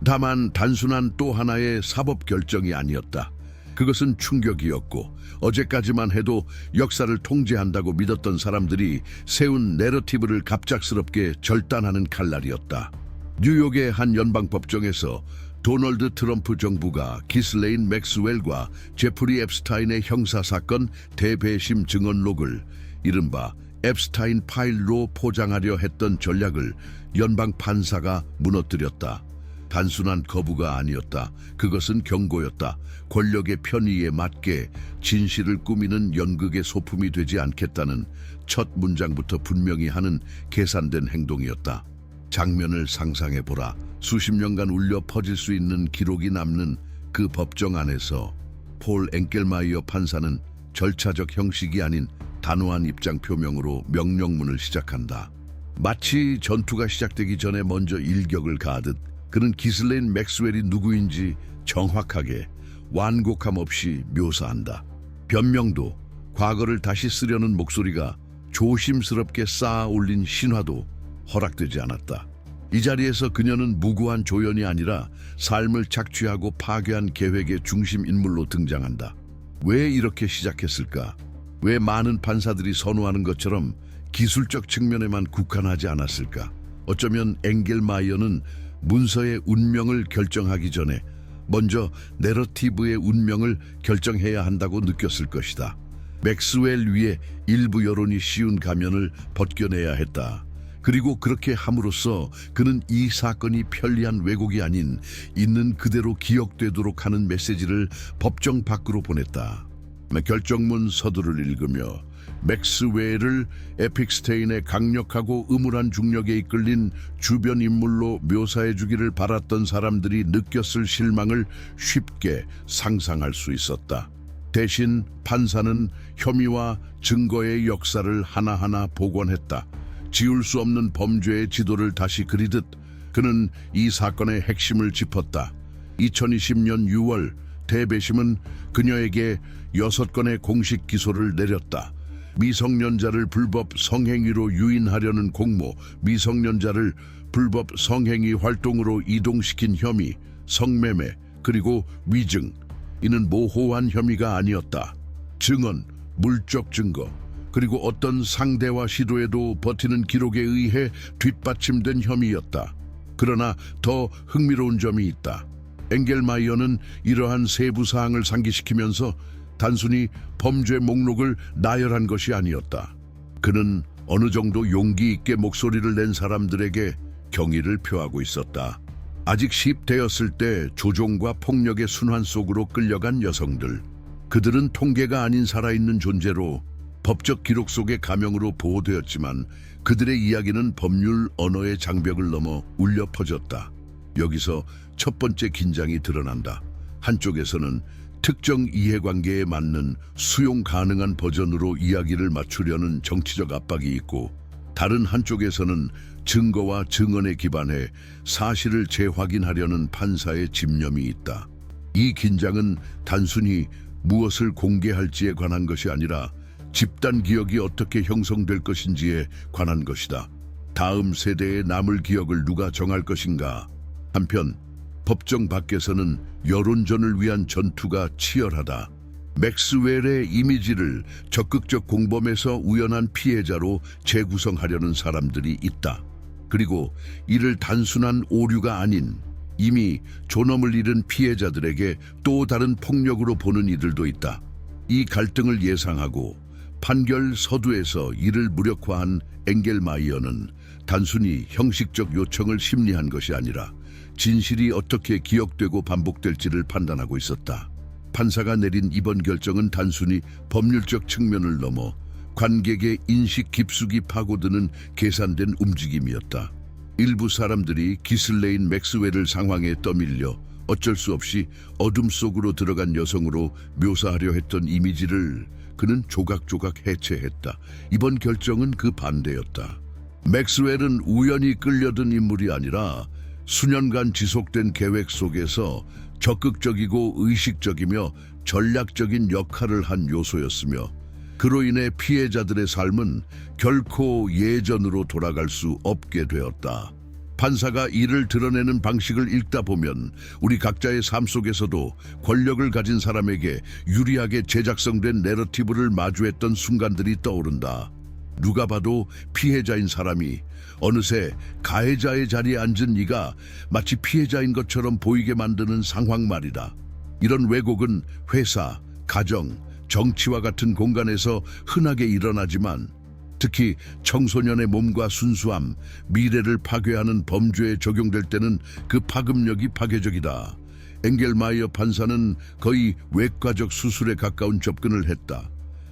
다만 단순한 또 하나의 사법 결정이 아니었다. 그것은 충격이었고 어제까지만 해도 역사를 통제한다고 믿었던 사람들이 세운 내러티브를 갑작스럽게 절단하는 칼날이었다. 뉴욕의 한 연방법정에서 도널드 트럼프 정부가 기슬레인 맥스웰과 제프리 앱스타인의 형사사건 대배심 증언록을 이른바 앱스타인 파일로 포장하려 했던 전략을 연방 판사가 무너뜨렸다. 단순한 거부가 아니었다. 그것은 경고였다. 권력의 편의에 맞게 진실을 꾸미는 연극의 소품이 되지 않겠다는 첫 문장부터 분명히 하는 계산된 행동이었다. 장면을 상상해보라. 수십 년간 울려 퍼질 수 있는 기록이 남는 그 법정 안에서 폴 앵겔마이어 판사는 절차적 형식이 아닌 단호한 입장 표명으로 명령문을 시작한다. 마치 전투가 시작되기 전에 먼저 일격을 가하듯 그는 기슬레인 맥스웰이 누구인지 정확하게 완곡함 없이 묘사한다. 변명도, 과거를 다시 쓰려는 목소리가, 조심스럽게 쌓아 올린 신화도 허락되지 않았다. 이 자리에서 그녀는 무고한 조연이 아니라 삶을 착취하고 파괴한 계획의 중심 인물로 등장한다. 왜 이렇게 시작했을까? 왜 많은 판사들이 선호하는 것처럼 기술적 측면에만 국한하지 않았을까? 어쩌면 앵겔마이어는 문서의 운명을 결정하기 전에 먼저 내러티브의 운명을 결정해야 한다고 느꼈을 것이다. 맥스웰 위에 일부 여론이 씌운 가면을 벗겨내야 했다. 그리고 그렇게 함으로써 그는 이 사건이 편리한 왜곡이 아닌 있는 그대로 기억되도록 하는 메시지를 법정 밖으로 보냈다. 결정문 서두를 읽으며 맥스웰을 에픽스테인의 강력하고 음울한 중력에 이끌린 주변 인물로 묘사해 주기를 바랐던 사람들이 느꼈을 실망을 쉽게 상상할 수 있었다. 대신 판사는 혐의와 증거의 역사를 하나하나 복원했다. 지울 수 없는 범죄의 지도를 다시 그리듯 그는 이 사건의 핵심을 짚었다. 2020년 6월 대배심은 그녀에게 6건의 공식 기소를 내렸다. 미성년자를 불법 성행위로 유인하려는 공모, 미성년자를 불법 성행위 활동으로 이동시킨 혐의, 성매매, 그리고 위증. 이는 모호한 혐의가 아니었다. 증언, 물적 증거, 그리고 어떤 상대와 시도에도 버티는 기록에 의해 뒷받침된 혐의였다. 그러나 더 흥미로운 점이 있다. 앵겔마이어는 이러한 세부 사항을 상기시키면서 단순히 범죄 목록을 나열한 것이 아니었다. 그는 어느 정도 용기 있게 목소리를 낸 사람들에게 경의를 표하고 있었다. 아직 10대였을 때 조종과 폭력의 순환 속으로 끌려간 여성들. 그들은 통계가 아닌 살아있는 존재로 법적 기록 속의 가명으로 보호되었지만 그들의 이야기는 법률 언어의 장벽을 넘어 울려 퍼졌다. 여기서 첫 번째 긴장이 드러난다. 한쪽에서는 특정 이해관계에 맞는 수용 가능한 버전으로 이야기를 맞추려는 정치적 압박이 있고 다른 한쪽에서는 증거와 증언에 기반해 사실을 재확인하려는 판사의 집념이 있다. 이 긴장은 단순히 무엇을 공개할지에 관한 것이 아니라 집단 기억이 어떻게 형성될 것인지에 관한 것이다. 다음 세대에 남을 기억을 누가 정할 것인가? 한편 법정 밖에서는 여론전을 위한 전투가 치열하다. 맥스웰의 이미지를 적극적 공범에서 우연한 피해자로 재구성하려는 사람들이 있다. 그리고 이를 단순한 오류가 아닌 이미 존엄을 잃은 피해자들에게 또 다른 폭력으로 보는 이들도 있다. 이 갈등을 예상하고 판결 서두에서 이를 무력화한 앵겔마이어는 단순히 형식적 요청을 심리한 것이 아니라 진실이 어떻게 기억되고 반복될지를 판단하고 있었다. 판사가 내린 이번 결정은 단순히 법률적 측면을 넘어 관객의 인식 깊숙이 파고드는 계산된 움직임이었다. 일부 사람들이 기슬레인 맥스웰을 상황에 떠밀려 어쩔 수 없이 어둠 속으로 들어간 여성으로 묘사하려 했던 이미지를 그는 조각조각 해체했다. 이번 결정은 그 반대였다. 맥스웰은 우연히 끌려든 인물이 아니라 수년간 지속된 계획 속에서 적극적이고 의식적이며 전략적인 역할을 한 요소였으며 그로 인해 피해자들의 삶은 결코 예전으로 돌아갈 수 없게 되었다. 판사가 이를 드러내는 방식을 읽다 보면 우리 각자의 삶 속에서도 권력을 가진 사람에게 유리하게 제작성된 내러티브를 마주했던 순간들이 떠오른다. 누가 봐도 피해자인 사람이 어느새 가해자의 자리에 앉은 이가 마치 피해자인 것처럼 보이게 만드는 상황 말이다. 이런 왜곡은 회사, 가정, 정치와 같은 공간에서 흔하게 일어나지만 특히 청소년의 몸과 순수함, 미래를 파괴하는 범죄에 적용될 때는 그 파급력이 파괴적이다. 엥겔마이어 판사는 거의 외과적 수술에 가까운 접근을 했다.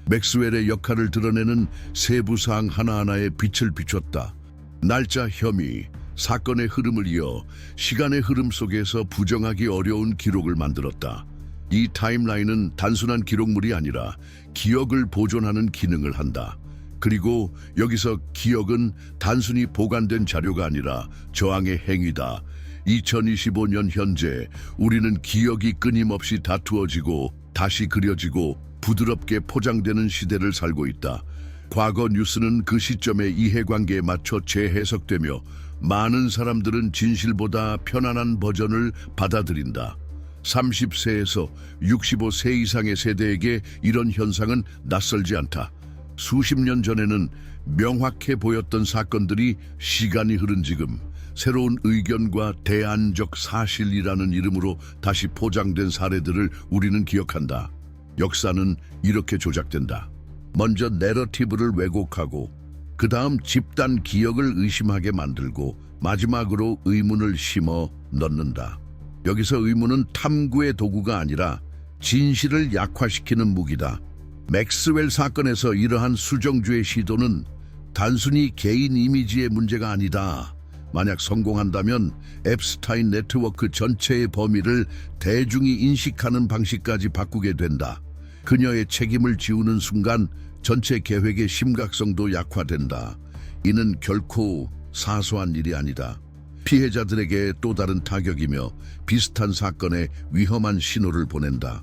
맥스웰의 역할을 드러내는 세부 사항 하나하나에 빛을 비췄다. 날짜, 혐의, 사건의 흐름을 이어 시간의 흐름 속에서 부정하기 어려운 기록을 만들었다. 이 타임라인은 단순한 기록물이 아니라 기억을 보존하는 기능을 한다. 그리고 여기서 기억은 단순히 보관된 자료가 아니라 저항의 행위다. 2025년 현재 우리는 기억이 끊임없이 다투어지고 다시 그려지고 부드럽게 포장되는 시대를 살고 있다. 과거 뉴스는 그 시점의 이해관계에 맞춰 재해석되며 많은 사람들은 진실보다 편안한 버전을 받아들인다. 30세에서 65세 이상의 세대에게 이런 현상은 낯설지 않다. 수십 년 전에는 명확해 보였던 사건들이 시간이 흐른 지금 새로운 의견과 대안적 사실이라는 이름으로 다시 포장된 사례들을 우리는 기억한다. 역사는 이렇게 조작된다. 먼저 내러티브를 왜곡하고 그 다음 집단 기억을 의심하게 만들고 마지막으로 의문을 심어 넣는다. 여기서 의문은 탐구의 도구가 아니라 진실을 약화시키는 무기다. 맥스웰 사건에서 이러한 수정주의 시도는 단순히 개인 이미지의 문제가 아니다. 만약 성공한다면 앱스타인 네트워크 전체의 범위를 대중이 인식하는 방식까지 바꾸게 된다. 그녀의 책임을 지우는 순간 전체 계획의 심각성도 약화된다. 이는 결코 사소한 일이 아니다. 피해자들에게 또 다른 타격이며 비슷한 사건에 위험한 신호를 보낸다.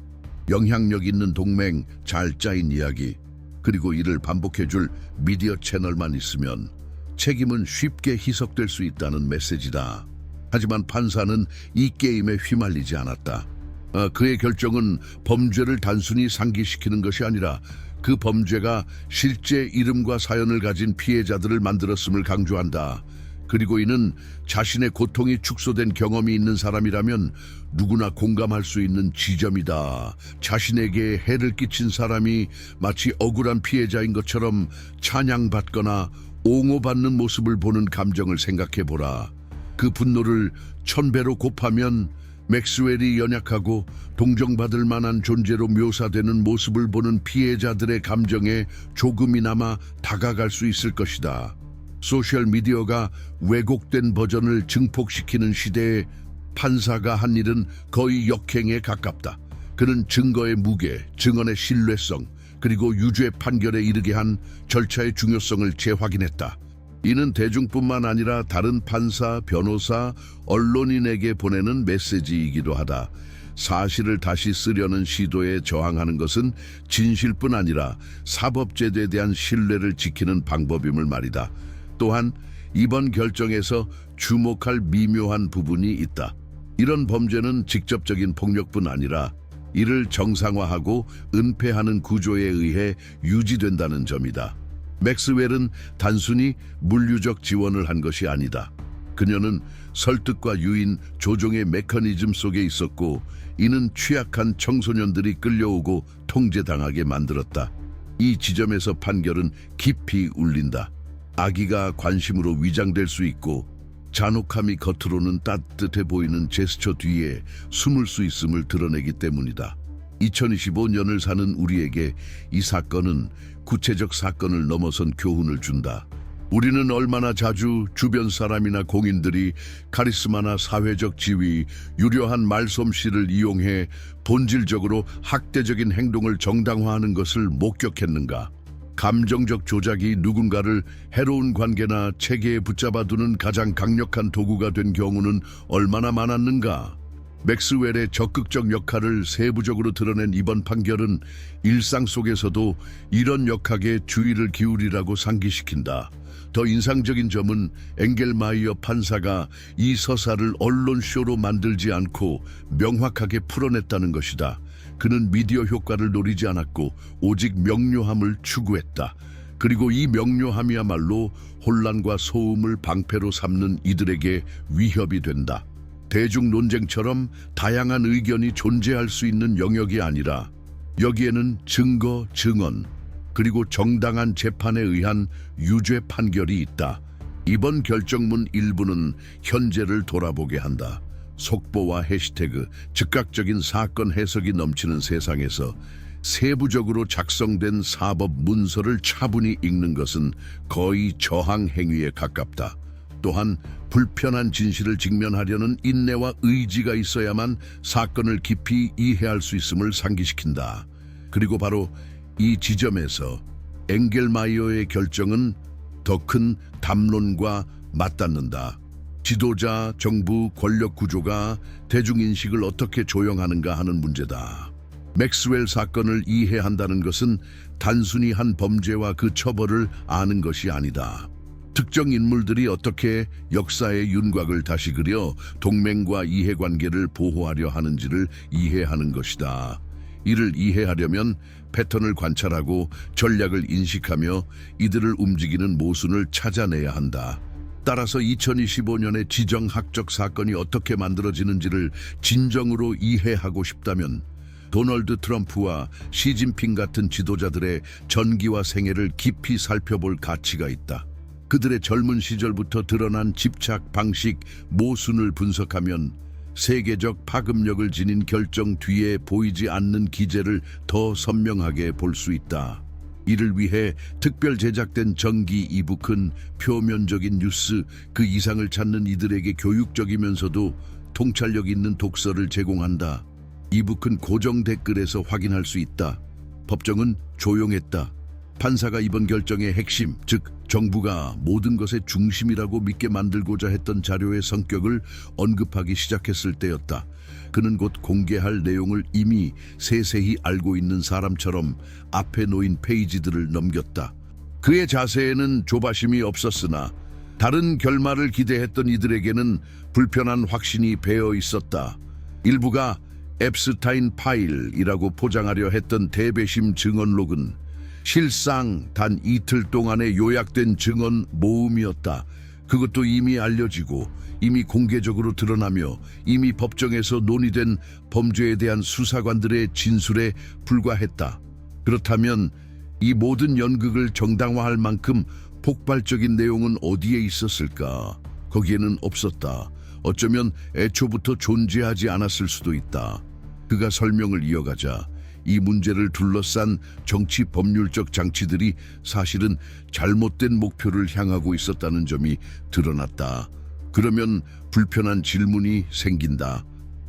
영향력 있는 동맹, 잘 짜인 이야기, 그리고 이를 반복해줄 미디어 채널만 있으면 책임은 쉽게 희석될 수 있다는 메시지다. 하지만 판사는 이 게임에 휘말리지 않았다. 그의 결정은 범죄를 단순히 상기시키는 것이 아니라 그 범죄가 실제 이름과 사연을 가진 피해자들을 만들었음을 강조한다. 그리고 이는 자신의 고통이 축소된 경험이 있는 사람이라면 누구나 공감할 수 있는 지점이다. 자신에게 해를 끼친 사람이 마치 억울한 피해자인 것처럼 찬양받거나 옹호받는 모습을 보는 감정을 생각해보라. 그 분노를 1000배로 곱하면 맥스웰이 연약하고 동정받을 만한 존재로 묘사되는 모습을 보는 피해자들의 감정에 조금이나마 다가갈 수 있을 것이다. 소셜미디어가 왜곡된 버전을 증폭시키는 시대에 판사가 한 일은 거의 역행에 가깝다. 그는 증거의 무게, 증언의 신뢰성, 그리고 유죄 판결에 이르게 한 절차의 중요성을 재확인했다. 이는 대중뿐만 아니라 다른 판사, 변호사, 언론인에게 보내는 메시지이기도 하다. 사실을 다시 쓰려는 시도에 저항하는 것은 진실뿐 아니라 사법제도에 대한 신뢰를 지키는 방법임을 말이다. 또한 이번 결정에서 주목할 미묘한 부분이 있다. 이런 범죄는 직접적인 폭력뿐 아니라 이를 정상화하고 은폐하는 구조에 의해 유지된다는 점이다. 맥스웰은 단순히 물리적 지원을 한 것이 아니다. 그녀는 설득과 유인, 조종의 메커니즘 속에 있었고 이는 취약한 청소년들이 끌려오고 통제당하게 만들었다. 이 지점에서 판결은 깊이 울린다. 아기가 관심으로 위장될 수 있고 잔혹함이 겉으로는 따뜻해 보이는 제스처 뒤에 숨을 수 있음을 드러내기 때문이다. 2025년을 사는 우리에게 이 사건은 구체적 사건을 넘어선 교훈을 준다. 우리는 얼마나 자주 주변 사람이나 공인들이 카리스마나 사회적 지위, 유려한 말솜씨를 이용해 본질적으로 학대적인 행동을 정당화하는 것을 목격했는가? 감정적 조작이 누군가를 해로운 관계나 체계에 붙잡아두는 가장 강력한 도구가 된 경우는 얼마나 많았는가? 맥스웰의 적극적 역할을 세부적으로 드러낸 이번 판결은 일상 속에서도 이런 역학에 주의를 기울이라고 상기시킨다. 더 인상적인 점은 엥겔마이어 판사가 이 서사를 언론쇼로 만들지 않고 명확하게 풀어냈다는 것이다. 그는 미디어 효과를 노리지 않았고 오직 명료함을 추구했다. 그리고 이 명료함이야말로 혼란과 소음을 방패로 삼는 이들에게 위협이 된다. 대중 논쟁처럼 다양한 의견이 존재할 수 있는 영역이 아니라 여기에는 증거, 증언, 그리고 정당한 재판에 의한 유죄 판결이 있다. 이번 결정문 일부는 현재를 돌아보게 한다. 속보와 해시태그, 즉각적인 사건 해석이 넘치는 세상에서 세부적으로 작성된 사법 문서를 차분히 읽는 것은 거의 저항 행위에 가깝다. 또한 불편한 진실을 직면하려는 인내와 의지가 있어야만 사건을 깊이 이해할 수 있음을 상기시킨다. 그리고 바로 이 지점에서 엥겔마이어의 결정은 더 큰 담론과 맞닿는다. 지도자, 정부, 권력 구조가 대중인식을 어떻게 조영하는가 하는 문제다. 맥스웰 사건을 이해한다는 것은 단순히 한 범죄와 그 처벌을 아는 것이 아니다. 특정 인물들이 어떻게 역사의 윤곽을 다시 그려 동맹과 이해관계를 보호하려 하는지를 이해하는 것이다. 이를 이해하려면 패턴을 관찰하고 전략을 인식하며 이들을 움직이는 모순을 찾아내야 한다. 따라서 2025년의 지정학적 사건이 어떻게 만들어지는지를 진정으로 이해하고 싶다면 도널드 트럼프와 시진핑 같은 지도자들의 전기와 생애를 깊이 살펴볼 가치가 있다. 그들의 젊은 시절부터 드러난 집착, 방식, 모순을 분석하면 세계적 파급력을 지닌 결정 뒤에 보이지 않는 기제를 더 선명하게 볼 수 있다. 이를 위해 특별 제작된 정기 이북은 표면적인 뉴스, 그 이상을 찾는 이들에게 교육적이면서도 통찰력 있는 독서를 제공한다. 이북은 고정 댓글에서 확인할 수 있다. 법정은 조용했다. 판사가 이번 결정의 핵심, 즉 정부가 모든 것의 중심이라고 믿게 만들고자 했던 자료의 성격을 언급하기 시작했을 때였다. 그는 곧 공개할 내용을 이미 세세히 알고 있는 사람처럼 앞에 놓인 페이지들을 넘겼다. 그의 자세에는 조바심이 없었으나 다른 결말을 기대했던 이들에게는 불편한 확신이 배어 있었다. 일부가 앱스타인 파일이라고 포장하려 했던 대배심 증언록은 실상 단 이틀 동안에 요약된 증언 모음이었다. 그것도 이미 알려지고 이미 공개적으로 드러나며 이미 법정에서 논의된 범죄에 대한 수사관들의 진술에 불과했다. 그렇다면 이 모든 연극을 정당화할 만큼 폭발적인 내용은 어디에 있었을까? 거기에는 없었다. 어쩌면 애초부터 존재하지 않았을 수도 있다. 그가 설명을 이어가자 이 문제를 둘러싼 정치 법률적 장치들이 사실은 잘못된 목표를 향하고 있었다는 점이 드러났다. 그러면 불편한 질문이 생긴다.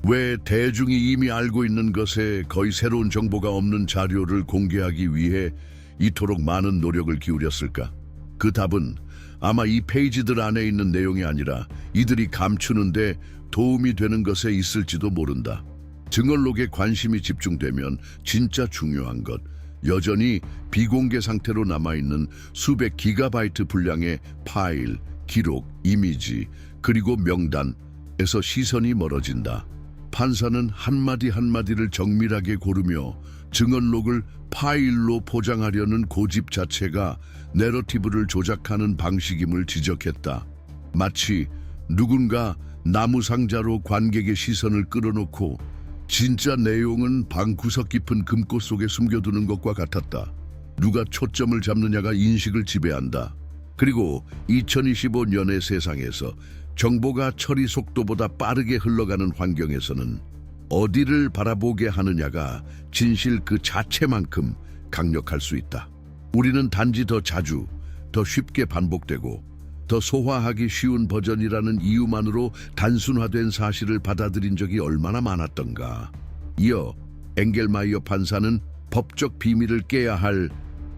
왜 대중이 이미 알고 있는 것에 거의 새로운 정보가 없는 자료를 공개하기 위해 이토록 많은 노력을 기울였을까? 그 답은 아마 이 페이지들 안에 있는 내용이 아니라 이들이 감추는데 도움이 되는 것에 있을지도 모른다. 증언록에 관심이 집중되면 진짜 중요한 것, 여전히 비공개 상태로 남아있는 수백 기가바이트 분량의 파일, 기록, 이미지, 그리고 명단에서 시선이 멀어진다. 판사는 한마디 한마디를 정밀하게 고르며 증언록을 파일로 포장하려는 고집 자체가 내러티브를 조작하는 방식임을 지적했다. 마치 누군가 나무 상자로 관객의 시선을 끌어놓고 진짜 내용은 방구석 깊은 금고 속에 숨겨두는 것과 같았다. 누가 초점을 잡느냐가 인식을 지배한다. 그리고 2025년의 세상에서 정보가 처리 속도보다 빠르게 흘러가는 환경에서는 어디를 바라보게 하느냐가 진실 그 자체만큼 강력할 수 있다. 우리는 단지 더 자주, 더 쉽게 반복되고 더 소화하기 쉬운 버전이라는 이유만으로 단순화된 사실을 받아들인 적이 얼마나 많았던가. 이어 엥겔마이어 판사는 법적 비밀을 깨야 할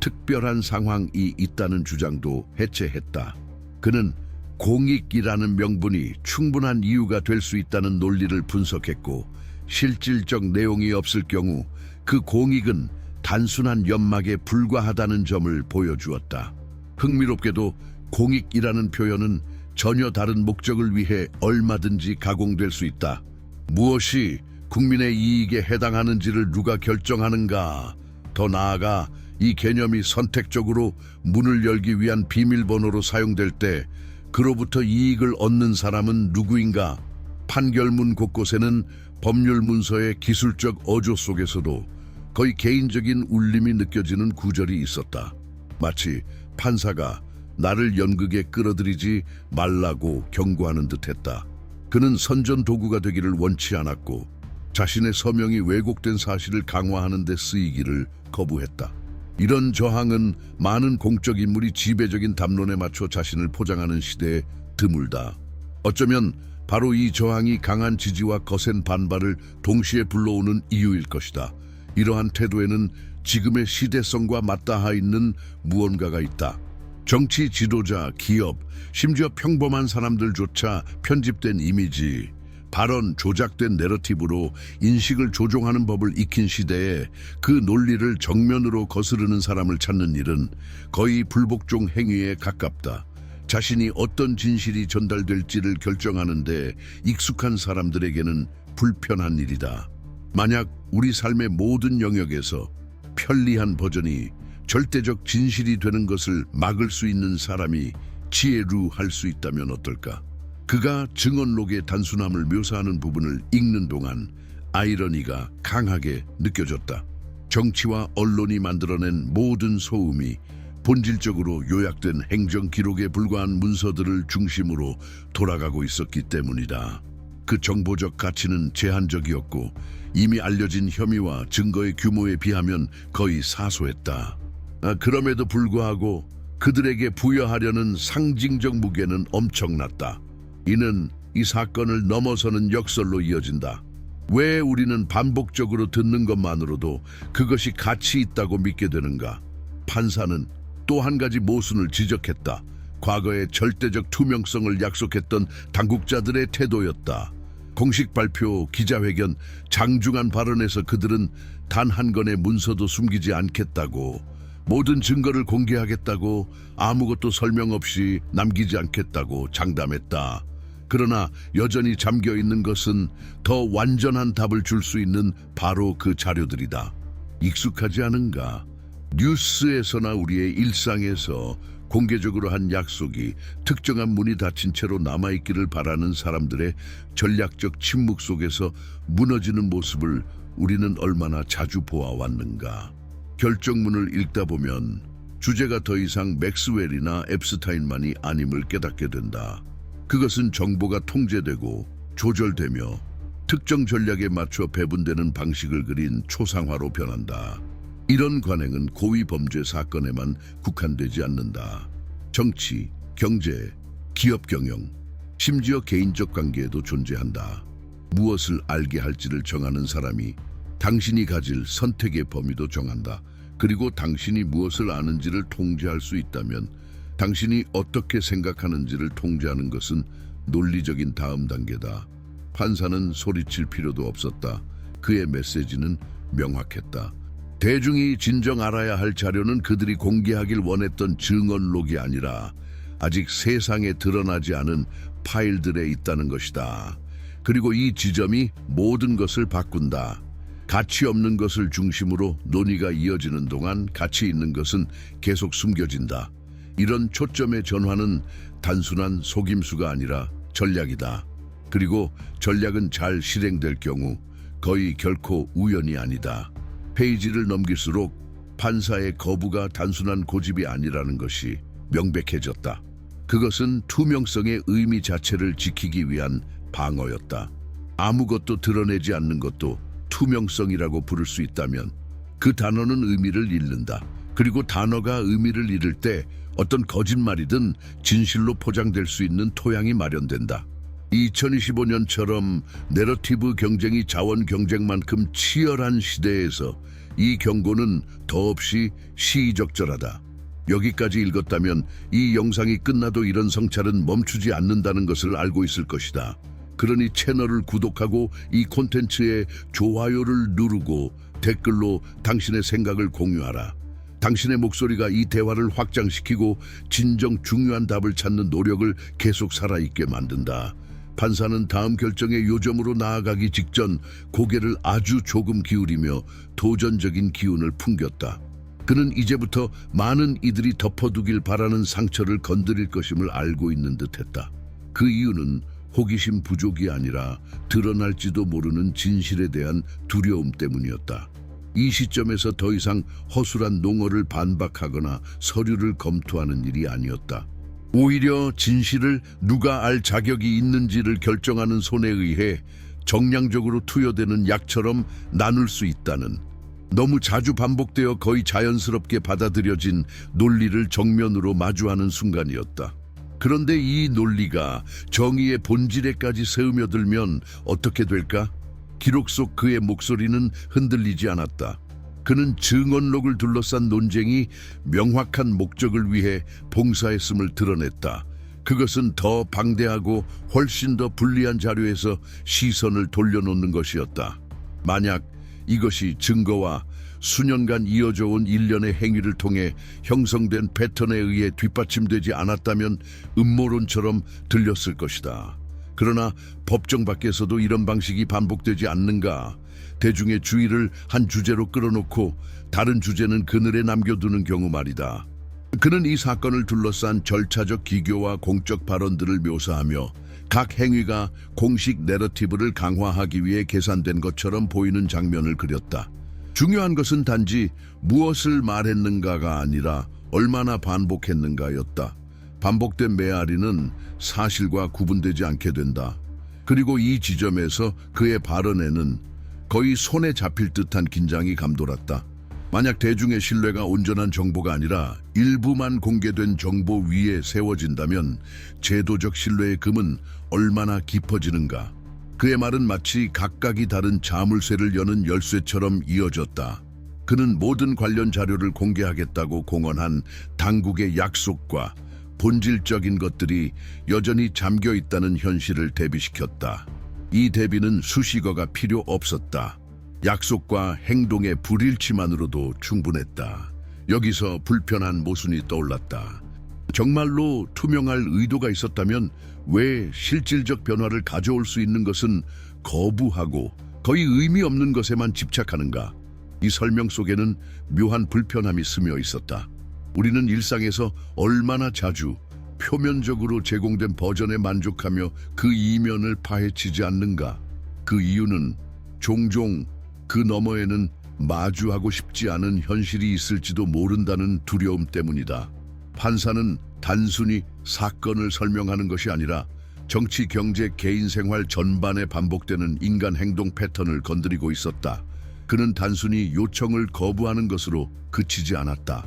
특별한 상황이 있다는 주장도 해체했다. 그는 공익이라는 명분이 충분한 이유가 될 수 있다는 논리를 분석했고 실질적 내용이 없을 경우 그 공익은 단순한 연막에 불과하다는 점을 보여주었다. 흥미롭게도 공익이라는 표현은 전혀 다른 목적을 위해 얼마든지 가공될 수 있다. 무엇이 국민의 이익에 해당하는지를 누가 결정하는가? 더 나아가 이 개념이 선택적으로 문을 열기 위한 비밀번호로 사용될 때 그로부터 이익을 얻는 사람은 누구인가? 판결문 곳곳에는 법률 문서의 기술적 어조 속에서도 거의 개인적인 울림이 느껴지는 구절이 있었다. 마치 판사가 나를 연극에 끌어들이지 말라고 경고하는 듯했다. 그는 선전도구가 되기를 원치 않았고 자신의 서명이 왜곡된 사실을 강화하는 데 쓰이기를 거부했다. 이런 저항은 많은 공적 인물이 지배적인 담론에 맞춰 자신을 포장하는 시대에 드물다. 어쩌면 바로 이 저항이 강한 지지와 거센 반발을 동시에 불러오는 이유일 것이다. 이러한 태도에는 지금의 시대성과 맞닿아 있는 무언가가 있다. 정치 지도자, 기업, 심지어 평범한 사람들조차 편집된 이미지, 발언, 조작된 내러티브로 인식을 조종하는 법을 익힌 시대에 그 논리를 정면으로 거스르는 사람을 찾는 일은 거의 불복종 행위에 가깝다. 자신이 어떤 진실이 전달될지를 결정하는데 익숙한 사람들에게는 불편한 일이다. 만약 우리 삶의 모든 영역에서 편리한 버전이 절대적 진실이 되는 것을 막을 수 있는 사람이 지혜루할 수 있다면 어떨까? 그가 증언록의 단순함을 묘사하는 부분을 읽는 동안 아이러니가 강하게 느껴졌다. 정치와 언론이 만들어낸 모든 소음이 본질적으로 요약된 행정 기록에 불과한 문서들을 중심으로 돌아가고 있었기 때문이다. 그 정보적 가치는 제한적이었고 이미 알려진 혐의와 증거의 규모에 비하면 거의 사소했다. 그럼에도 불구하고 그들에게 부여하려는 상징적 무게는 엄청났다. 이는 이 사건을 넘어서는 역설로 이어진다. 왜 우리는 반복적으로 듣는 것만으로도 그것이 가치 있다고 믿게 되는가? 판사는 또 한 가지 모순을 지적했다. 과거의 절대적 투명성을 약속했던 당국자들의 태도였다. 공식 발표, 기자회견, 장중한 발언에서 그들은 단 한 건의 문서도 숨기지 않겠다고, 모든 증거를 공개하겠다고, 아무것도 설명 없이 남기지 않겠다고 장담했다. 그러나 여전히 잠겨 있는 것은 더 완전한 답을 줄 수 있는 바로 그 자료들이다. 익숙하지 않은가? 뉴스에서나 우리의 일상에서 공개적으로 한 약속이 특정한 문이 닫힌 채로 남아있기를 바라는 사람들의 전략적 침묵 속에서 무너지는 모습을 우리는 얼마나 자주 보아왔는가. 결정문을 읽다 보면 주제가 더 이상 맥스웰이나 앱스타인만이 아님을 깨닫게 된다. 그것은 정보가 통제되고 조절되며 특정 전략에 맞춰 배분되는 방식을 그린 초상화로 변한다. 이런 관행은 고위 범죄 사건에만 국한되지 않는다. 정치, 경제, 기업 경영, 심지어 개인적 관계에도 존재한다. 무엇을 알게 할지를 정하는 사람이 당신이 가질 선택의 범위도 정한다. 그리고 당신이 무엇을 아는지를 통제할 수 있다면 당신이 어떻게 생각하는지를 통제하는 것은 논리적인 다음 단계다. 판사는 소리칠 필요도 없었다. 그의 메시지는 명확했다. 대중이 진정 알아야 할 자료는 그들이 공개하길 원했던 증언록이 아니라 아직 세상에 드러나지 않은 파일들에 있다는 것이다. 그리고 이 지점이 모든 것을 바꾼다. 가치 없는 것을 중심으로 논의가 이어지는 동안 가치 있는 것은 계속 숨겨진다. 이런 초점의 전환은 단순한 속임수가 아니라 전략이다. 그리고 전략은 잘 실행될 경우 거의 결코 우연이 아니다. 페이지를 넘길수록 판사의 거부가 단순한 고집이 아니라는 것이 명백해졌다. 그것은 투명성의 의미 자체를 지키기 위한 방어였다. 아무것도 드러내지 않는 것도 투명성이라고 부를 수 있다면 그 단어는 의미를 잃는다. 그리고 단어가 의미를 잃을 때 어떤 거짓말이든 진실로 포장될 수 있는 토양이 마련된다. 2025년처럼 내러티브 경쟁이 자원 경쟁만큼 치열한 시대에서 이 경고는 더없이 시의적절하다. 여기까지 읽었다면 이 영상이 끝나도 이런 성찰은 멈추지 않는다는 것을 알고 있을 것이다. 그러니 채널을 구독하고 이 콘텐츠에 좋아요를 누르고 댓글로 당신의 생각을 공유하라. 당신의 목소리가 이 대화를 확장시키고 진정 중요한 답을 찾는 노력을 계속 살아있게 만든다. 판사는 다음 결정의 요점으로 나아가기 직전 고개를 아주 조금 기울이며 도전적인 기운을 풍겼다. 그는 이제부터 많은 이들이 덮어두길 바라는 상처를 건드릴 것임을 알고 있는 듯했다. 그 이유는 호기심 부족이 아니라 드러날지도 모르는 진실에 대한 두려움 때문이었다. 이 시점에서 더 이상 허술한 농어를 반박하거나 서류를 검토하는 일이 아니었다. 오히려 진실을 누가 알 자격이 있는지를 결정하는 손에 의해 정량적으로 투여되는 약처럼 나눌 수 있다는, 너무 자주 반복되어 거의 자연스럽게 받아들여진 논리를 정면으로 마주하는 순간이었다. 그런데 이 논리가 정의의 본질에까지 스며들면 어떻게 될까? 기록 속 그의 목소리는 흔들리지 않았다. 그는 증언록을 둘러싼 논쟁이 명확한 목적을 위해 봉사했음을 드러냈다. 그것은 더 방대하고 훨씬 더 불리한 자료에서 시선을 돌려놓는 것이었다. 만약 이것이 증거와 수년간 이어져 온 일련의 행위를 통해 형성된 패턴에 의해 뒷받침되지 않았다면 음모론처럼 들렸을 것이다. 그러나 법정 밖에서도 이런 방식이 반복되지 않는가? 대중의 주의를 한 주제로 끌어놓고 다른 주제는 그늘에 남겨두는 경우 말이다. 그는 이 사건을 둘러싼 절차적 기교와 공적 발언들을 묘사하며 각 행위가 공식 내러티브를 강화하기 위해 계산된 것처럼 보이는 장면을 그렸다. 중요한 것은 단지 무엇을 말했는가가 아니라 얼마나 반복했는가였다. 반복된 메아리는 사실과 구분되지 않게 된다. 그리고 이 지점에서 그의 발언에는 거의 손에 잡힐 듯한 긴장이 감돌았다. 만약 대중의 신뢰가 온전한 정보가 아니라 일부만 공개된 정보 위에 세워진다면 제도적 신뢰의 금은 얼마나 깊어지는가. 그의 말은 마치 각각이 다른 자물쇠를 여는 열쇠처럼 이어졌다. 그는 모든 관련 자료를 공개하겠다고 공언한 당국의 약속과 본질적인 것들이 여전히 잠겨 있다는 현실을 대비시켰다. 이 대비는 수식어가 필요 없었다. 약속과 행동의 불일치만으로도 충분했다. 여기서 불편한 모순이 떠올랐다. 정말로 투명할 의도가 있었다면 왜 실질적 변화를 가져올 수 있는 것은 거부하고 거의 의미 없는 것에만 집착하는가? 이 설명 속에는 묘한 불편함이 스며 있었다. 우리는 일상에서 얼마나 자주 표면적으로 제공된 버전에 만족하며 그 이면을 파헤치지 않는가? 그 이유는 종종 그 너머에는 마주하고 싶지 않은 현실이 있을지도 모른다는 두려움 때문이다. 판사는 단순히 사건을 설명하는 것이 아니라 정치, 경제, 개인 생활 전반에 반복되는 인간 행동 패턴을 건드리고 있었다. 그는 단순히 요청을 거부하는 것으로 그치지 않았다.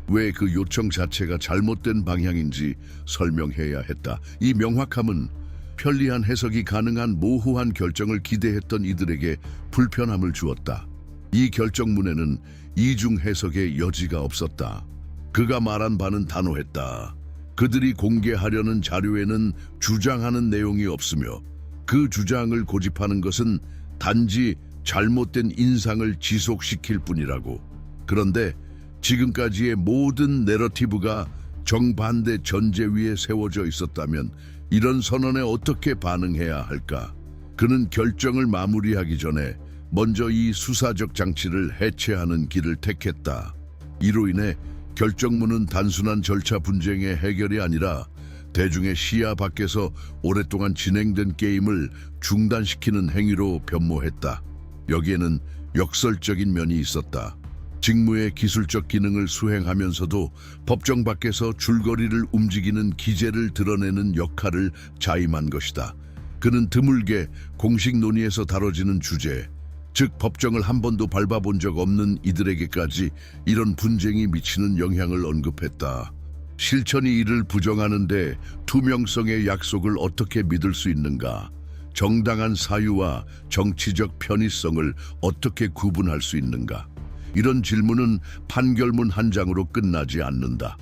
왜 그 요청 자체가 잘못된 방향인지 설명해야 했다. 이 명확함은 편리한 해석이 가능한 모호한 결정을 기대했던 이들에게 불편함을 주었다. 이 결정문에는 이중 해석의 여지가 없었다. 그가 말한 바는 단호했다. 그들이 공개하려는 자료에는 주장하는 내용이 없으며 그 주장을 고집하는 것은 단지 잘못된 인상을 지속시킬 뿐이라고. 그런데 지금까지의 모든 내러티브가 정반대 전제 위에 세워져 있었다면 이런 선언에 어떻게 반응해야 할까? 그는 결정을 마무리하기 전에 먼저 이 수사적 장치를 해체하는 길을 택했다. 이로 인해 결정문은 단순한 절차 분쟁의 해결이 아니라 대중의 시야 밖에서 오랫동안 진행된 게임을 중단시키는 행위로 변모했다. 여기에는 역설적인 면이 있었다. 직무의 기술적 기능을 수행하면서도 법정 밖에서 줄거리를 움직이는 기제를 드러내는 역할을 자임한 것이다. 그는 드물게 공식 논의에서 다뤄지는 주제, 즉 법정을 한 번도 밟아본 적 없는 이들에게까지 이런 분쟁이 미치는 영향을 언급했다. 실천이 이를 부정하는데 투명성의 약속을 어떻게 믿을 수 있는가? 정당한 사유와 정치적 편의성을 어떻게 구분할 수 있는가? 이런 질문은 판결문 한 장으로 끝나지 않는다.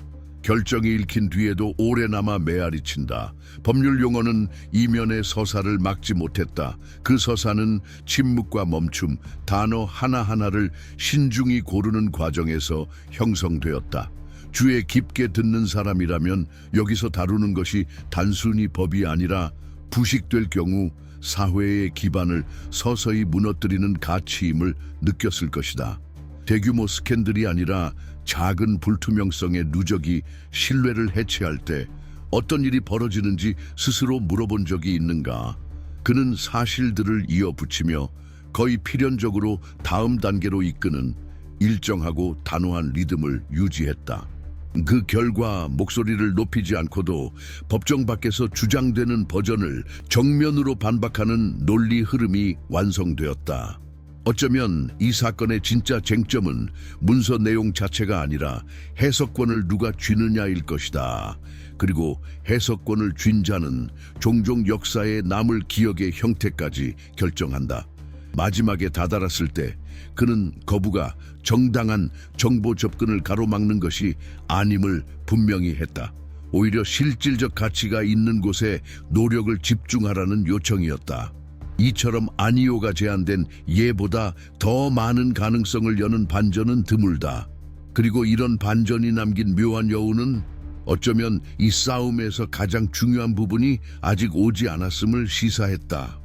결정이 읽힌 뒤에도 오래 남아 메아리 친다. 법률 용어는 이면의 서사를 막지 못했다. 그 서사는 침묵과 멈춤, 단어 하나하나를 신중히 고르는 과정에서 형성되었다. 주에 깊게 듣는 사람이라면 여기서 다루는 것이 단순히 법이 아니라 부식될 경우 사회의 기반을 서서히 무너뜨리는 가치임을 느꼈을 것이다. 대규모 스캔들이 아니라 작은 불투명성의 누적이 신뢰를 해체할 때 어떤 일이 벌어지는지 스스로 물어본 적이 있는가? 그는 사실들을 이어붙이며 거의 필연적으로 다음 단계로 이끄는 일정하고 단호한 리듬을 유지했다. 그 결과 목소리를 높이지 않고도 법정 밖에서 주장되는 버전을 정면으로 반박하는 논리 흐름이 완성되었다. 어쩌면 이 사건의 진짜 쟁점은 문서 내용 자체가 아니라 해석권을 누가 쥐느냐일 것이다. 그리고 해석권을 쥔 자는 종종 역사에 남을 기억의 형태까지 결정한다. 마지막에 다다랐을 때 그는 거부가 정당한 정보 접근을 가로막는 것이 아님을 분명히 했다. 오히려 실질적 가치가 있는 곳에 노력을 집중하라는 요청이었다. 이처럼 아니오가 제한된 예보다 더 많은 가능성을 여는 반전은 드물다. 그리고 이런 반전이 남긴 묘한 여운은 어쩌면 이 싸움에서 가장 중요한 부분이 아직 오지 않았음을 시사했다.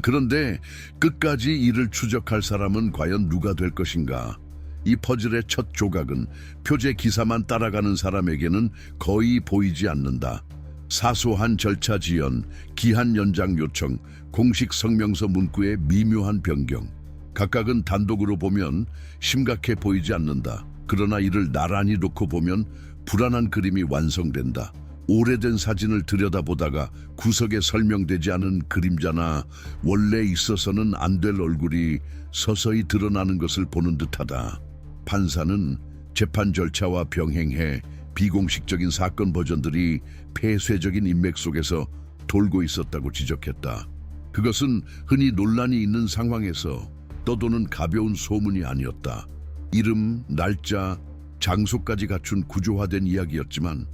그런데 끝까지 이를 추적할 사람은 과연 누가 될 것인가? 이 퍼즐의 첫 조각은 표제 기사만 따라가는 사람에게는 거의 보이지 않는다. 사소한 절차 지연, 기한 연장 요청, 공식 성명서 문구의 미묘한 변경. 각각은 단독으로 보면 심각해 보이지 않는다. 그러나 이를 나란히 놓고 보면 불안한 그림이 완성된다. 오래된 사진을 들여다보다가 구석에 설명되지 않은 그림자나 원래 있어서는 안 될 얼굴이 서서히 드러나는 것을 보는 듯하다. 판사는 재판 절차와 병행해 비공식적인 사건 버전들이 폐쇄적인 인맥 속에서 돌고 있었다고 지적했다. 그것은 흔히 논란이 있는 상황에서 떠도는 가벼운 소문이 아니었다. 이름, 날짜, 장소까지 갖춘 구조화된 이야기였지만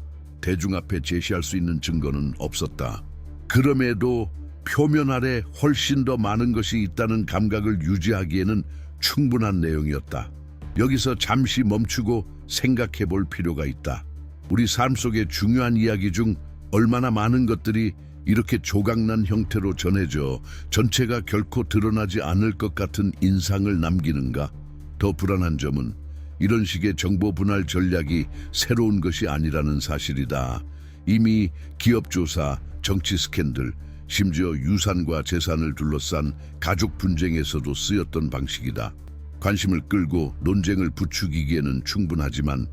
대중 앞에 제시할 수 있는 증거는 없었다. 그럼에도 표면 아래 훨씬 더 많은 것이 있다는 감각을 유지하기에는 충분한 내용이었다. 여기서 잠시 멈추고 생각해 볼 필요가 있다. 우리 삶 속의 중요한 이야기 중 얼마나 많은 것들이 이렇게 조각난 형태로 전해져 전체가 결코 드러나지 않을 것 같은 인상을 남기는가? 더 불안한 점은 이런 식의 정보 분할 전략이 새로운 것이 아니라는 사실이다. 이미 기업 조사, 정치 스캔들, 심지어 유산과 재산을 둘러싼 가족 분쟁에서도 쓰였던 방식이다. 관심을 끌고 논쟁을 부추기기에는 충분하지만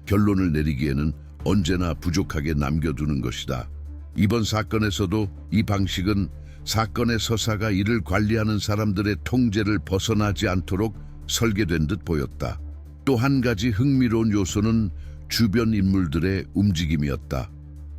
결론을 내리기에는 언제나 부족하게 남겨두는 것이다. 이번 사건에서도 이 방식은 사건의 서사가 이를 관리하는 사람들의 통제를 벗어나지 않도록 설계된 듯 보였다. 또 한 가지 흥미로운 요소는 주변 인물들의 움직임이었다.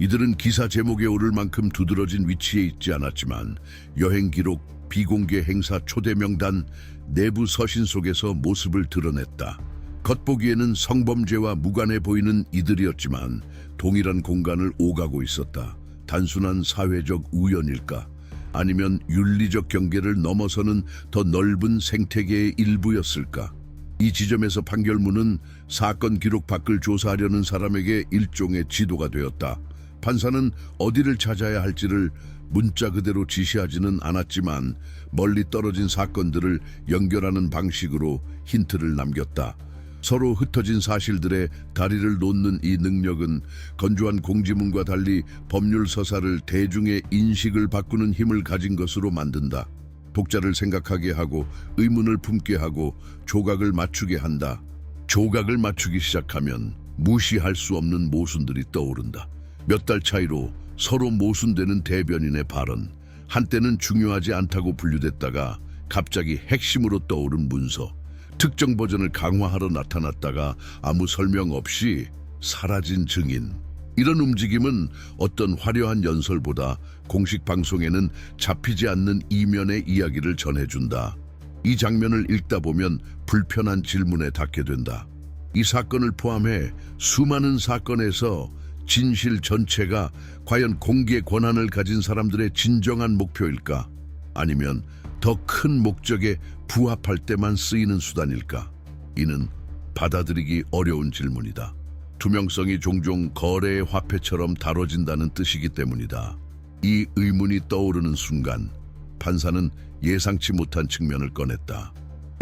이들은 기사 제목에 오를 만큼 두드러진 위치에 있지 않았지만 여행 기록, 비공개 행사 초대 명단, 내부 서신 속에서 모습을 드러냈다. 겉보기에는 성범죄와 무관해 보이는 이들이었지만 동일한 공간을 오가고 있었다. 단순한 사회적 우연일까? 아니면 윤리적 경계를 넘어서는 더 넓은 생태계의 일부였을까? 이 지점에서 판결문은 사건 기록 밖을 조사하려는 사람에게 일종의 지도가 되었다. 판사는 어디를 찾아야 할지를 문자 그대로 지시하지는 않았지만 멀리 떨어진 사건들을 연결하는 방식으로 힌트를 남겼다. 서로 흩어진 사실들의 다리를 놓는 이 능력은 건조한 공지문과 달리 법률 서사를 대중의 인식을 바꾸는 힘을 가진 것으로 만든다. 독자를 생각하게 하고 의문을 품게 하고 조각을 맞추게 한다. 조각을 맞추기 시작하면 무시할 수 없는 모순들이 떠오른다. 몇 달 차이로 서로 모순되는 대변인의 발언, 한때는 중요하지 않다고 분류됐다가 갑자기 핵심으로 떠오른 문서, 특정 버전을 강화하러 나타났다가 아무 설명 없이 사라진 증인. 이런 움직임은 어떤 화려한 연설보다 공식 방송에는 잡히지 않는 이면의 이야기를 전해준다. 이 장면을 읽다 보면 불편한 질문에 닿게 된다. 이 사건을 포함해 수많은 사건에서 진실 전체가 과연 공개 권한을 가진 사람들의 진정한 목표일까? 아니면 더 큰 목적에 부합할 때만 쓰이는 수단일까? 이는 받아들이기 어려운 질문이다. 투명성이 종종 거래의 화폐처럼 다뤄진다는 뜻이기 때문이다. 이 의문이 떠오르는 순간 판사는 예상치 못한 측면을 꺼냈다.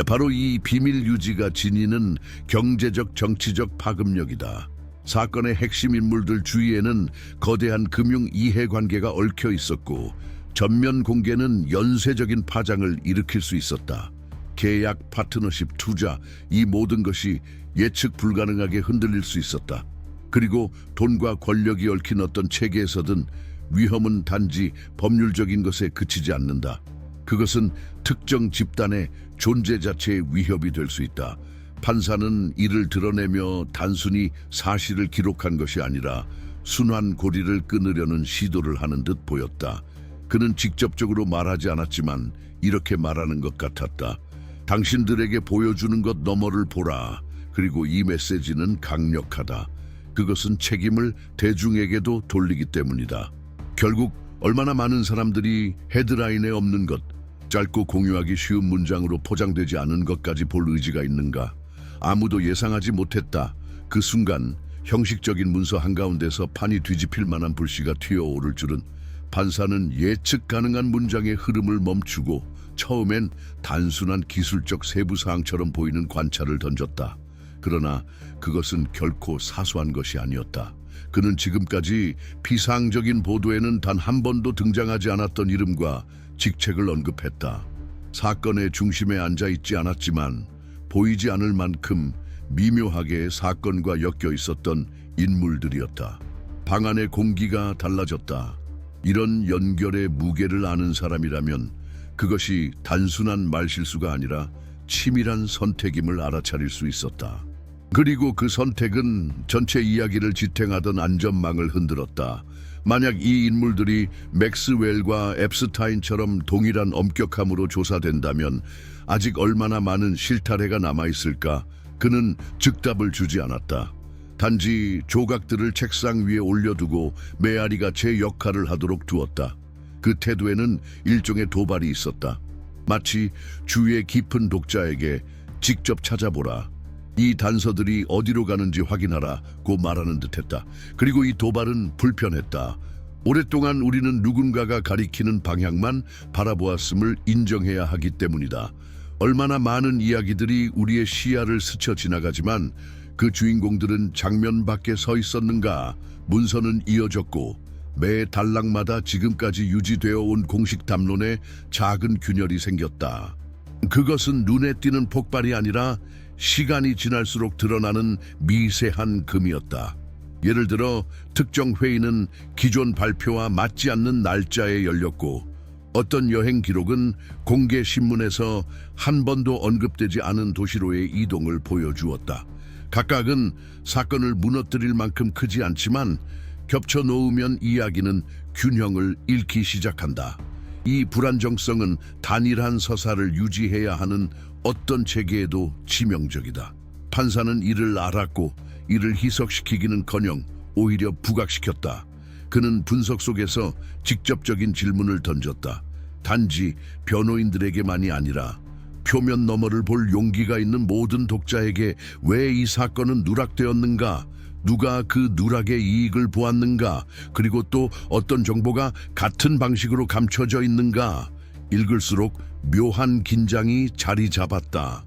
바로 이 비밀 유지가 지니는 경제적 정치적 파급력이다. 사건의 핵심 인물들 주위에는 거대한 금융 이해관계가 얽혀 있었고 전면 공개는 연쇄적인 파장을 일으킬 수 있었다. 계약, 파트너십, 투자, 이 모든 것이 예측 불가능하게 흔들릴 수 있었다. 그리고 돈과 권력이 얽힌 어떤 체계에서든 위험은 단지 법률적인 것에 그치지 않는다. 그것은 특정 집단의 존재 자체의 위협이 될 수 있다. 판사는 이를 드러내며 단순히 사실을 기록한 것이 아니라 순환 고리를 끊으려는 시도를 하는 듯 보였다. 그는 직접적으로 말하지 않았지만 이렇게 말하는 것 같았다. 당신들에게 보여주는 것 너머를 보라. 그리고 이 메시지는 강력하다. 그것은 책임을 대중에게도 돌리기 때문이다. 결국 얼마나 많은 사람들이 헤드라인에 없는 것, 짧고 공유하기 쉬운 문장으로 포장되지 않은 것까지 볼 의지가 있는가? 아무도 예상하지 못했다. 그 순간 형식적인 문서 한가운데서 판이 뒤집힐 만한 불씨가 튀어오를 줄은 판사는 예측 가능한 문장의 흐름을 멈추고 처음엔 단순한 기술적 세부사항처럼 보이는 관찰을 던졌다. 그러나 그것은 결코 사소한 것이 아니었다. 그는 지금까지 비상적인 보도에는 단 한 번도 등장하지 않았던 이름과 직책을 언급했다. 사건의 중심에 앉아 있지 않았지만 보이지 않을 만큼 미묘하게 사건과 엮여 있었던 인물들이었다. 방 안의 공기가 달라졌다. 이런 연결의 무게를 아는 사람이라면 그것이 단순한 말실수가 아니라 치밀한 선택임을 알아차릴 수 있었다. 그리고 그 선택은 전체 이야기를 지탱하던 안전망을 흔들었다. 만약 이 인물들이 맥스웰과 앱스타인처럼 동일한 엄격함으로 조사된다면 아직 얼마나 많은 실타래가 남아있을까? 그는 즉답을 주지 않았다. 단지 조각들을 책상 위에 올려두고 메아리가 제 역할을 하도록 두었다. 그 태도에는 일종의 도발이 있었다. 마치 주위의 깊은 독자에게 직접 찾아보라. 이 단서들이 어디로 가는지 확인하라고 말하는 듯했다. 그리고 이 도발은 불편했다. 오랫동안 우리는 누군가가 가리키는 방향만 바라보았음을 인정해야 하기 때문이다. 얼마나 많은 이야기들이 우리의 시야를 스쳐 지나가지만 그 주인공들은 장면 밖에 서 있었는가? 문서는 이어졌고 매 단락마다 지금까지 유지되어 온 공식 담론에 작은 균열이 생겼다. 그것은 눈에 띄는 폭발이 아니라 시간이 지날수록 드러나는 미세한 금이었다. 예를 들어 특정 회의는 기존 발표와 맞지 않는 날짜에 열렸고 어떤 여행 기록은 공개 신문에서 한 번도 언급되지 않은 도시로의 이동을 보여주었다. 각각은 사건을 무너뜨릴 만큼 크지 않지만 겹쳐 놓으면 이야기는 균형을 잃기 시작한다. 이 불안정성은 단일한 서사를 유지해야 하는 어떤 체계에도 치명적이다. 판사는 이를 알았고 이를 희석시키기는커녕 오히려 부각시켰다. 그는 분석 속에서 직접적인 질문을 던졌다. 단지 변호인들에게만이 아니라 표면 너머를 볼 용기가 있는 모든 독자에게 왜 이 사건은 누락되었는가? 누가 그 누락의 이익을 보았는가? 그리고 또 어떤 정보가 같은 방식으로 감춰져 있는가? 읽을수록 묘한 긴장이 자리 잡았다.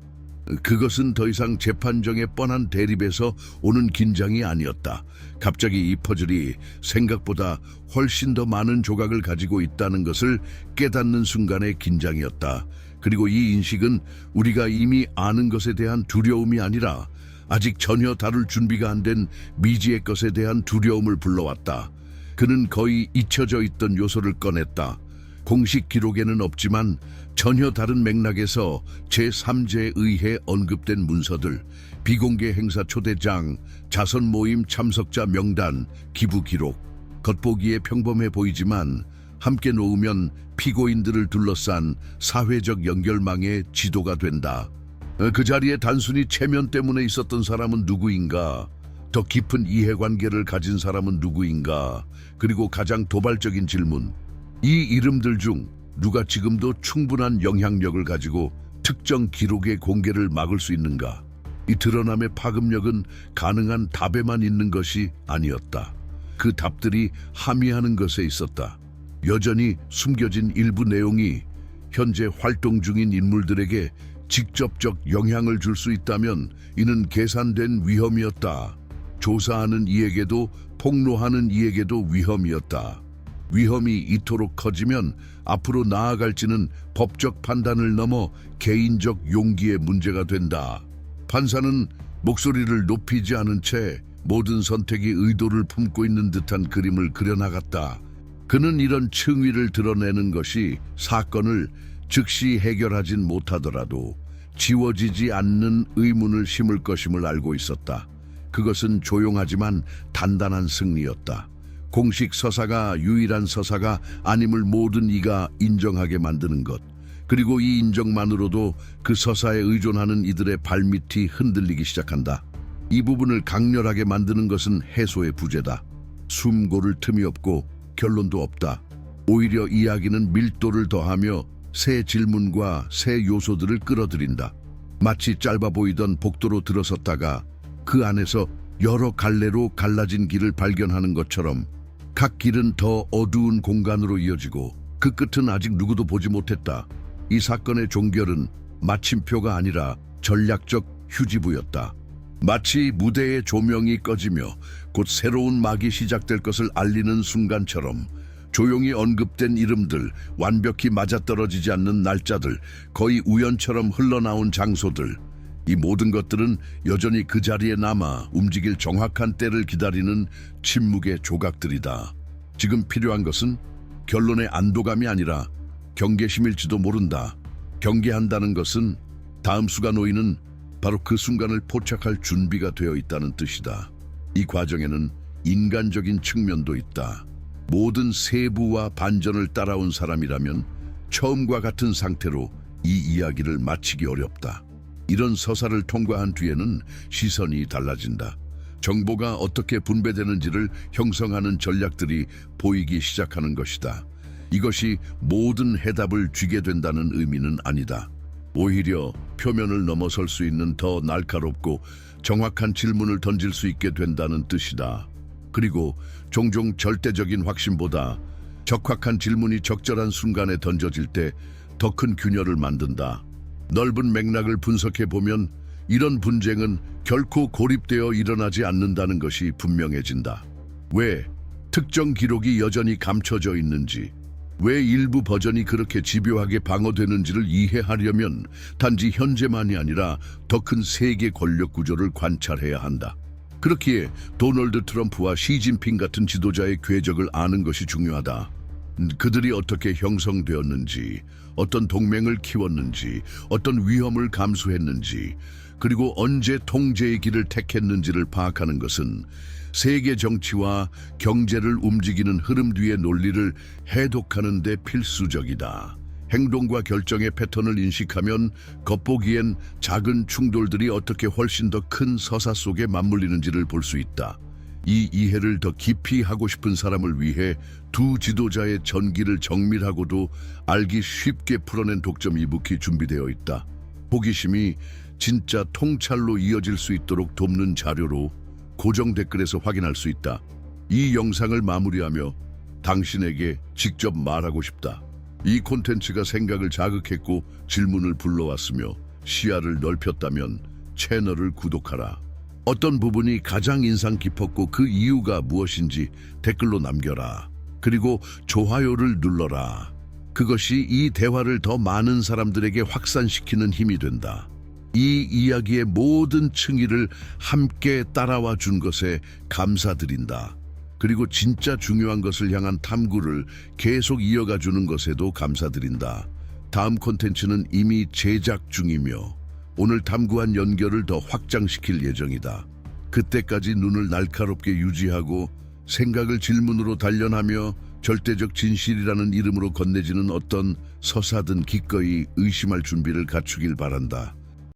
그것은 더 이상 재판정의 뻔한 대립에서 오는 긴장이 아니었다. 갑자기 이 퍼즐이 생각보다 훨씬 더 많은 조각을 가지고 있다는 것을 깨닫는 순간의 긴장이었다. 그리고 이 인식은 우리가 이미 아는 것에 대한 두려움이 아니라 아직 전혀 다룰 준비가 안 된 미지의 것에 대한 두려움을 불러왔다. 그는 거의 잊혀져 있던 요소를 꺼냈다. 공식 기록에는 없지만 전혀 다른 맥락에서 제3제에 의해 언급된 문서들, 비공개 행사 초대장, 자선 모임 참석자 명단, 기부 기록. 겉보기에 평범해 보이지만 함께 놓으면 피고인들을 둘러싼 사회적 연결망의 지도가 된다. 그 자리에 단순히 체면 때문에 있었던 사람은 누구인가? 더 깊은 이해관계를 가진 사람은 누구인가? 그리고 가장 도발적인 질문. 이 이름들 중 누가 지금도 충분한 영향력을 가지고 특정 기록의 공개를 막을 수 있는가? 이 드러남의 파급력은 가능한 답에만 있는 것이 아니었다. 그 답들이 함의하는 것에 있었다. 여전히 숨겨진 일부 내용이 현재 활동 중인 인물들에게 직접적 영향을 줄 수 있다면 이는 계산된 위험이었다. 조사하는 이에게도 폭로하는 이에게도 위험이었다. 위험이 이토록 커지면 앞으로 나아갈지는 법적 판단을 넘어 개인적 용기의 문제가 된다. 판사는 목소리를 높이지 않은 채 모든 선택이 의도를 품고 있는 듯한 그림을 그려나갔다. 그는 이런 층위를 드러내는 것이 사건을 즉시 해결하진 못하더라도 지워지지 않는 의문을 심을 것임을 알고 있었다. 그것은 조용하지만 단단한 승리였다. 공식 서사가 유일한 서사가 아님을 모든 이가 인정하게 만드는 것. 그리고 이 인정만으로도 그 서사에 의존하는 이들의 발밑이 흔들리기 시작한다. 이 부분을 강렬하게 만드는 것은 해소의 부재다. 숨 고를 틈이 없고 결론도 없다. 오히려 이야기는 밀도를 더하며 새 질문과 새 요소들을 끌어들인다. 마치 짧아 보이던 복도로 들어섰다가 그 안에서 여러 갈래로 갈라진 길을 발견하는 것처럼 각 길은 더 어두운 공간으로 이어지고 그 끝은 아직 누구도 보지 못했다. 이 사건의 종결은 마침표가 아니라 전략적 휴지부였다. 마치 무대의 조명이 꺼지며 곧 새로운 막이 시작될 것을 알리는 순간처럼 조용히 언급된 이름들, 완벽히 맞아떨어지지 않는 날짜들, 거의 우연처럼 흘러나온 장소들, 이 모든 것들은 여전히 그 자리에 남아 움직일 정확한 때를 기다리는 침묵의 조각들이다. 지금 필요한 것은 결론의 안도감이 아니라 경계심일지도 모른다. 경계한다는 것은 다음 수가 놓이는 바로 그 순간을 포착할 준비가 되어 있다는 뜻이다. 이 과정에는 인간적인 측면도 있다. 모든 세부와 반전을 따라온 사람이라면 처음과 같은 상태로 이 이야기를 마치기 어렵다. 이런 서사를 통과한 뒤에는 시선이 달라진다. 정보가 어떻게 분배되는지를 형성하는 전략들이 보이기 시작하는 것이다. 이것이 모든 해답을 쥐게 된다는 의미는 아니다. 오히려 표면을 넘어설 수 있는 더 날카롭고 정확한 질문을 던질 수 있게 된다는 뜻이다. 그리고 종종 절대적인 확신보다 적확한 질문이 적절한 순간에 던져질 때 더 큰 균열을 만든다. 넓은 맥락을 분석해 보면 이런 분쟁은 결코 고립되어 일어나지 않는다는 것이 분명해진다. 왜 특정 기록이 여전히 감춰져 있는지, 왜 일부 버전이 그렇게 집요하게 방어되는지를 이해하려면 단지 현재만이 아니라 더 큰 세계 권력 구조를 관찰해야 한다. 그렇기에 도널드 트럼프와 시진핑 같은 지도자의 궤적을 아는 것이 중요하다. 그들이 어떻게 형성되었는지, 어떤 동맹을 키웠는지, 어떤 위험을 감수했는지, 그리고 언제 통제의 길을 택했는지를 파악하는 것은 세계 정치와 경제를 움직이는 흐름 뒤의 논리를 해독하는 데 필수적이다. 행동과 결정의 패턴을 인식하면 겉보기엔 작은 충돌들이 어떻게 훨씬 더 큰 서사 속에 맞물리는지를 볼 수 있다. 이 이해를 더 깊이 하고 싶은 사람을 위해 두 지도자의 전기를 정밀하고도 알기 쉽게 풀어낸 독점 이북이 준비되어 있다. 호기심이 진짜 통찰로 이어질 수 있도록 돕는 자료로 고정 댓글에서 확인할 수 있다. 이 영상을 마무리하며 당신에게 직접 말하고 싶다. 이 콘텐츠가 생각을 자극했고 질문을 불러왔으며 시야를 넓혔다면 채널을 구독하라. 어떤 부분이 가장 인상 깊었고 그 이유가 무엇인지 댓글로 남겨라. 그리고 좋아요를 눌러라. 그것이 이 대화를 더 많은 사람들에게 확산시키는 힘이 된다. 이 이야기의 모든 층위를 함께 따라와 준 것에 감사드린다. 그리고 진짜 중요한 것을 향한 탐구를 계속 이어가 주는 것에도 감사드린다. 다음 콘텐츠는 이미 제작 중이며 오늘 탐구한 연결을 더 확장시킬 예정이다. 그때까지 눈을 날카롭게 유지하고 생각을 질문으로 단련하며 절대적 진실이라는 이름으로 건네지는 어떤 서사든 기꺼이 의심할 준비를 갖추길 바란다.